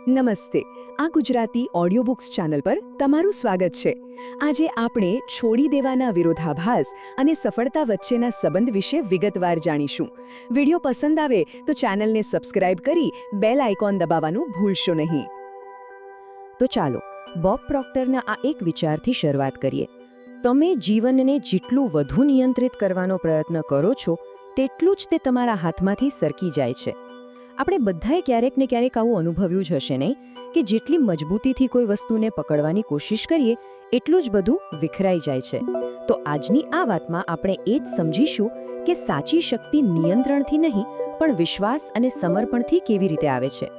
નમસ્તે. આ Gujarati audio books channel પર તમારું સ્વાગત છે. આજે આપણે છોડી દેવાના વિરોધાભાસ અને સફળતા વચ્ચેના સંબંધ વિશે વિગતવાર જાણીશું. વિડિયો પસંદ આવે તો ચેનલને સબસ્ક્રાઇબ કરી બેલ આઇકોન દબાવવાનું ભૂલશો નહીં. તો ચાલો બોબ પ્રોક્ટરના આ એક વિચારથી શરૂઆત કરીએ. તમે જીવનને જેટલું વધુ નિયંત્રિત કરવાનો પ્રયત્ન કરો છો તેટલું જ તે તમારા હાથમાંથી સરકી જાય છે. આપણે બધાએ ક્યારેક ને ક્યારેક આવું અનુભવ્યું જ હશે નહીં કે જેટલી મજબૂતીથી કોઈ વસ્તુને પકડવાની કોશિશ કરીએ એટલું જ બધું વિખરાઈ જાય છે. તો આજની આ વાતમાં આપણે એ જ સમજીશું કે સાચી શક્તિ નિયંત્રણથી નહીં પણ વિશ્વાસ અને સમર્પણથી કેવી રીતે આવે છે.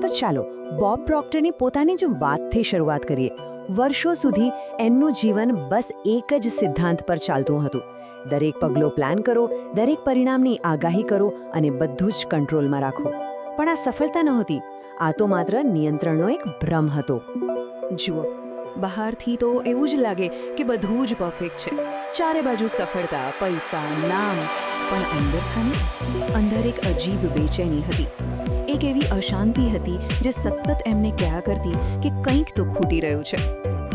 તો ચાલો બોબ પ્રોક્ટરની પોતાની જ વાતથી શરૂઆત કરીએ. વર્ષો સુધી એમનું જીવન બસ એક જ સિદ્ધાંત પર ચાલતું હતું. દરેક પગલો પ્લાન કરો, દરેક પરિણામની આગાહી કરો અને બધું જ કંટ્રોલમાં રાખો. પણ આ સફળતા નહોતી, આ તો માત્ર નિયંત્રણનો એક ભ્રમ હતો. જુઓ, બહારથી તો એવું જ લાગે કે બધું જ પરફેક્ટ છે, ચારે બાજુ સફળતા, પૈસા, નામ, પણ અંદર એક અજીબ બેચેની હતી. એક એવી અશાંતિ હતી જે સતત એમને કહ્યા કરતી કે કંઈક તો ખૂટી રહ્યું છે.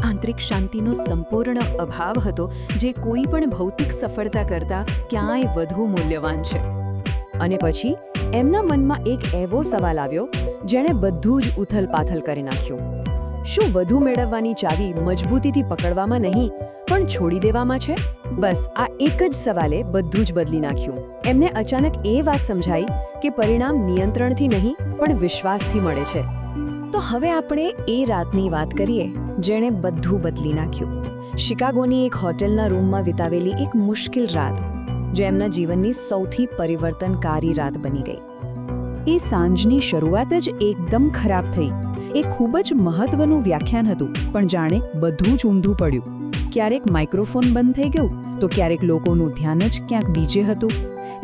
આંતરિક શાંતિનો સંપૂર્ણ અભાવ હતો જે કોઈ પણ ભૌતિક સફળતા કરતાં ક્યાંય વધુ મૂલ્યવાન છે. અને પછી એમના મનમાં એક એવો સવાલ આવ્યો જેણે બધું જ ઉથલપાથલ કરી નાખ્યું. શું વધુ મેળવવાની ચાવી મજબૂતીથી પકડવામાં નહીં પણ છોડી દેવામાં છે? બસ આ એક જ સવાલે બધું જ બદલી નાખ્યું. એમને અચાનક એ વાત સમજાઈ કે પરિણામ નિયંત્રણથી નહીં પણ વિશ્વાસથી મળે છે. તો હવે આપણે એ રાતની વાત કરીએ જેણે બધું બદલી નાખ્યું. શિકાગોની એક હોટેલના રૂમમાં વિતાવેલી એક મુશ્કેલ રાત, જે એમના જીવનની સૌથી પરિવર્તનકારી રાત બની ગઈ. એ સાંજની શરૂઆત જ એકદમ ખરાબ થઈ. એ ખૂબ જ મહત્વનું વ્યાખ્યાન હતું, પણ જાણે બધું જ ઊંધું પડ્યું. ક્યારેક માઇક્રોફોન બંધ થઈ ગયું તો ક્યારેક લોકોનું ધ્યાન જ ક્યાંક બીજે હતું.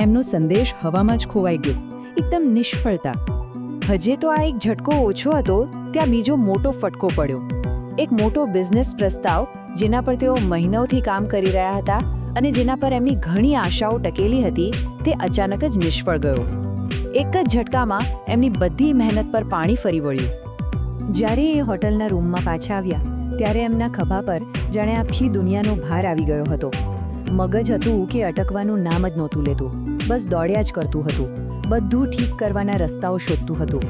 એમનો સંદેશ હવામાં જ ખોવાઈ ગયો. એકદમ નિષ્ફળતા. હજે તો આ એક ઝટકો ઓછો હતો, ત્યાં બીજો મોટો ફટકો પડ્યો. એક મોટો બિઝનેસ પ્રસ્તાવ જેના પર તેઓ મહિનાઓથી કામ કરી રહ્યા હતા અને જેના પર એમની ઘણી આશાઓ ટકેલી હતી, તે અચાનક જ નિષ્ફળ ગયો. એક જ ઝટકામાં એમની બધી મહેનત પર પાણી ફરી વળ્યું. જ્યારે એ હોટલના રૂમમાં પાછા આવ્યા ત્યારે એમના ખભા પર જાણે આખી દુનિયાનો ભાર આવી ગયો હતો. મગજ હતું કે અટકવાનું નામ જ નહોતું લેતું, બસ દોડ્યા જ કરતું હતું. બધું ઠીક કરવાના રસ્તાઓ શોધતું હતું.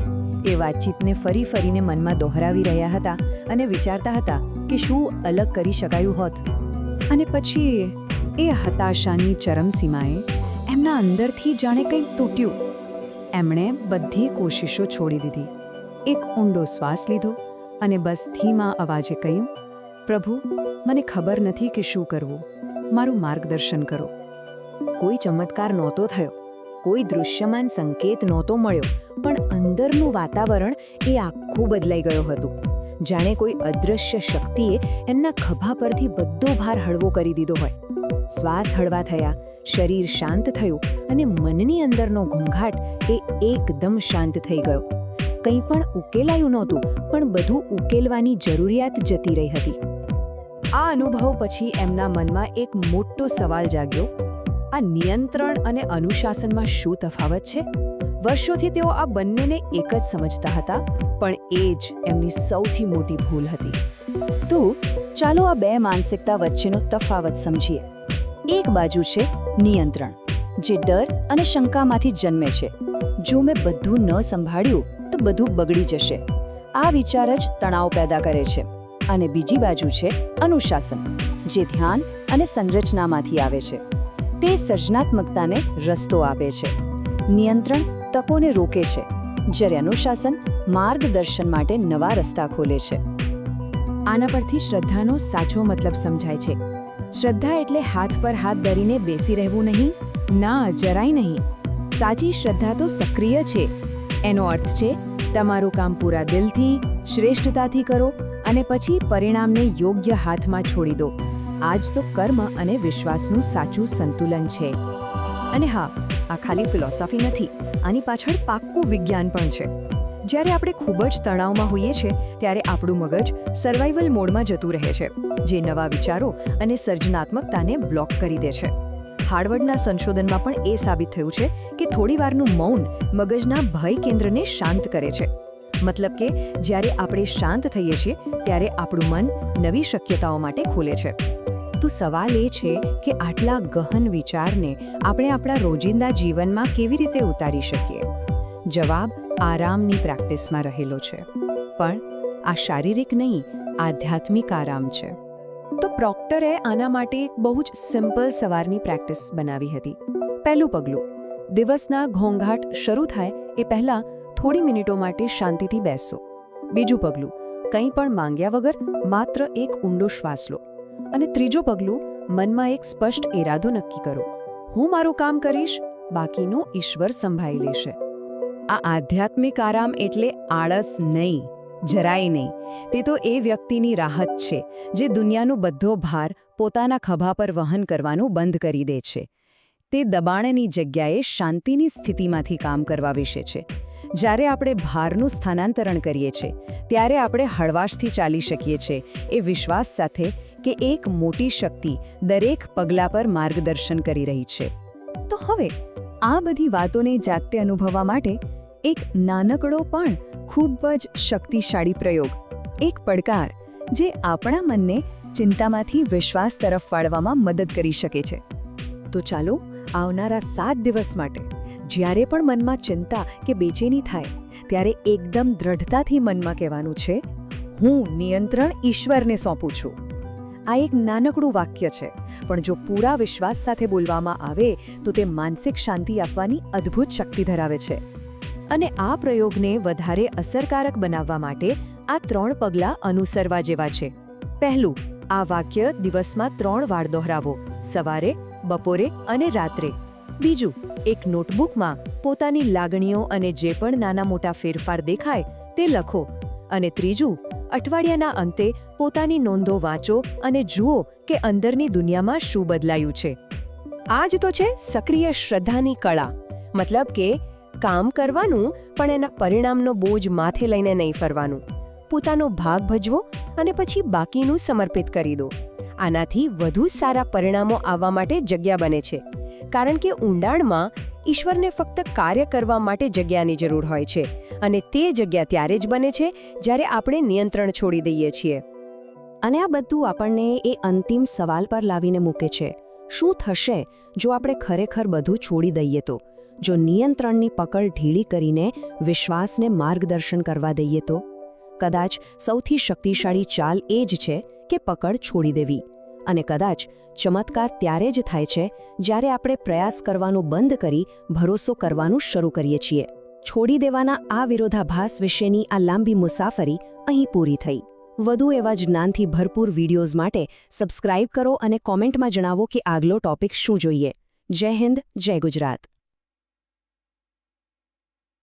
એ વાતચીતને ફરી ફરીને મનમાં દોહરાવી રહ્યા હતા અને વિચારતા હતા કે શું અલગ કરી શકાયું હોત. અને પછી એ હતાશાની ચરમસીમાએ એમના અંદરથી જાણે કંઈક તૂટ્યું. એમણે બધી કોશિશો છોડી દીધી. એક ઊંડો શ્વાસ લીધો અને બસ ધીમા અવાજે કહ્યું, પ્રભુ, મને ખબર નથી કે શું કરવું, મારું માર્ગદર્શન કરો. કોઈ ચમત્કાર નહોતો થયો, કોઈ દૃશ્યમાન સંકેત નહોતો મળ્યો, પણ અંદરનું વાતાવરણ એ આખું બદલાઈ ગયો હતું. જાણે કોઈ અદૃશ્ય શક્તિએ એમના ખભા પરથી બધો ભાર હળવો કરી દીધો હોય. શ્વાસ હળવા થયા, શરીર શાંત થયું અને મનની અંદરનો ઘોંઘાટ એ એકદમ શાંત થઈ ગયો. કંઈ પણ ઉકેલાયું નહોતું, પણ બધું ઉકેલવાની જરૂરિયાત જતી રહી હતી. આ અનુભવ પછી એમના મનમાં એક મોટો સવાલ જાગ્યો, આ નિયંત્રણ અને અનુશાસનમાં શું તફાવત છે? વર્ષોથી તેઓ આ બંનેને એક જ સમજતા હતા, પણ એ જ એમની સૌથી મોટી ભૂલ હતી. તો ચાલો આ બે માનસિકતા વચ્ચેનો તફાવત સમજીએ. એક બાજુ છે નિયંત્રણ, જે ડર અને શંકામાંથી જન્મે છે. જો મેં બધું ન સંભાળ્યું તો બધું બગડી જશે, આ વિચાર જ તણાવ પેદા કરે છે. અને બીજી બાજુ છે અનુશાસન, જે ધ્યાન અને સંરચનામાંથી આવે છે. તે સર્જનાત્મકતાને રસ્તો આપે છે. નિયંત્રણ તકોને રોકે છે, જ્યારે અનુશાસન માર્ગદર્શન માટે નવા રસ્તા ખોલે છે. આના પરથી શ્રદ્ધાનો સાચો મતલબ સમજાય છે. શ્રદ્ધા એટલે હાથ પર હાથ ધરીને બેસી રહેવું નહીં. ના, જરાય નહીં. સાચી શ્રદ્ધા તો સક્રિય છે. એનો અર્થ છે તમારું કામ પૂરા દિલથી, શ્રેષ્ઠતાથી કરો અને પછી પરિણામને યોગ્ય હાથમાં છોડી દો. આ જ તો કર્મ અને વિશ્વાસનું સાચું સંતુલન છે. અને હા, આ ખાલી ફિલોસોફી નથી, આની પાછળ પાક્કું વિજ્ઞાન પણ છે. જ્યારે આપણે ખૂબ જ તણાવમાં હોઈએ છીએ ત્યારે આપણું મગજ સર્વાઇવલ મોડમાં જતું રહે છે, જે નવા વિચારો અને સર્જનાત્મકતાને બ્લોક કરી દે છે. હાર્વર્ડના સંશોધનમાં પણ એ સાબિત થયું છે કે થોડીવારનું મૌન મગજના ભય કેન્દ્રને શાંત કરે છે. મતલબ કે જ્યારે આપણે શાંત થઈએ છીએ ત્યારે આપણું મન નવી શક્યતાઓ માટે ખુલે છે. તો સવાલ એ છે કે આટલા ગહન વિચારને આપણે આપણા રોજિંદા જીવનમાં કેવી રીતે ઉતારી શકીએ? જવાબ આરામની પ્રેક્ટિસમાં રહેલો છે. પણ આ શારીરિક નહીં, આધ્યાત્મિક આરામ છે. તો પ્રોક્ટરે આના માટે એક બહુ જ સિમ્પલ સવારની પ્રેક્ટિસ બનાવી હતી. પહેલું પગલું, દિવસના ઘોંઘાટ શરૂ થાય એ પહેલાં થોડી મિનિટો માટે શાંતિથી બેસો. બીજું પગલું, કંઈ પણ માંગ્યા વગર માત્ર એક ઊંડો શ્વાસ લો. અને ત્રીજું પગલું, મનમાં એક સ્પષ્ટ ઇરાદો નક્કી કરો. હું મારું કામ કરીશ, બાકીનું ઈશ્વર સંભાળી લેશે. આ આધ્યાત્મિક આરામ એટલે આળસ નહીં, જરાય નહીં. તે તો એ વ્યક્તિની રાહત છે જે દુનિયાનો બધો ભાર પોતાના ખભા પર વહન કરવાનું બંધ કરી દે છે. તે દબાણની જગ્યાએ શાંતિની સ્થિતિમાંથી કામ કરવા વિશે છે. જ્યારે આપણે ભારનું સ્થાનાંતરણ કરીએ છીએ ત્યારે આપણે હળવાશથી ચાલી શકીએ છીએ, એ વિશ્વાસ સાથે કે એક મોટી શક્તિ દરેક પગલા પર માર્ગદર્શન કરી રહી છે. તો હવે આ બધી વાતોને જાતે અનુભવવા માટે એક નાનકડો પણ ખૂબ જ શક્તિશાળી પ્રયોગ, એક પડકાર જે આપણા મનને ચિંતામાંથી વિશ્વાસ તરફ વાળવામાં મદદ કરી શકે છે. તો ચાલો આવનારા 7 દિવસ માટે જ્યારે પણ મનમાં ચિંતા કે બેચેની થાય ત્યારે એકદમ દ્રઢતાથી મનમાં કહેવાનું છે, હું નિયંત્રણ ઈશ્વરને સોંપું છું. આ એક નાનકડું વાક્ય છે, પણ જો પૂરા વિશ્વાસ સાથે બોલવામાં આવે તો તે માનસિક શાંતિ આપવાની અદ્ભુત શક્તિ ધરાવે છે. અને આ પ્રયોગને વધારે અસરકારક બનાવવા માટે આ 3 પગલાં અનુસરવા જેવા છે. પહેલું, આ વાક્ય દિવસમાં 3 વાર દોહરાવો, સવારે, બપોરે અને રાત્રે. બીજું, એક નોટબુકમાં પોતાની લાગણીઓ અને જે પણ નાના મોટા ફેરફાર દેખાય તે લખો. અને ત્રીજું, અઠવાડિયાના અંતે પોતાની નોંધો વાંચો અને જુઓ કે અંદરની દુનિયામાં શું બદલાયું છે. આ જ તો છે સક્રિય શ્રદ્ધાની કળા. મતલબ કે કામ કરવાનું પણ એના પરિણામનો બોજ માથે લઈને નહીં ફરવાનું. પોતાનો ભાગ ભજવો અને પછી બાકીનું સમર્પિત કરી દો. આનાથી વધુ સારા પરિણામો આવવા માટે જગ્યા બને છે. કારણ કે ઊંડાણમાં ઈશ્વરને ફક્ત કાર્ય કરવા માટે જગ્યાની જરૂર હોય છે, અને તે જગ્યા ત્યારે જ બને છે જ્યારે આપણે નિયંત્રણ છોડી દઈએ છીએ. અને આ બધું આપણને એ અંતિમ સવાલ પર લાવીને મૂકે છે, શું થશે જો આપણે ખરેખર બધું છોડી દઈએ તો? જો નિયંત્રણની પકડ ઢીલી કરીને વિશ્વાસને માર્ગદર્શન કરવા દઈએ તો? કદાચ સૌથી શક્તિશાળી ચાલ એ જ છે કે પકડ છોડી દેવી. અને કદાચ ચમત્કાર ત્યારે જ થાય છે જ્યારે આપણે પ્રયાસ કરવાનું બંધ કરી ભરોસો કરવાનું શરૂ કરીએ છીએ. છોડી દેવાના આ વિરોધાભાસ વિશેની આ લાંબી મુસાફરી અહીં પૂરી થઈ. વધુ એવા જ્ઞાનથી ભરપૂર વિડીયોઝ માટે સબસ્ક્રાઇબ કરો અને કોમેન્ટમાં જણાવો કે આગલો ટોપિક શું જોઈએ. જય હિન્દ, જય ગુજરાત.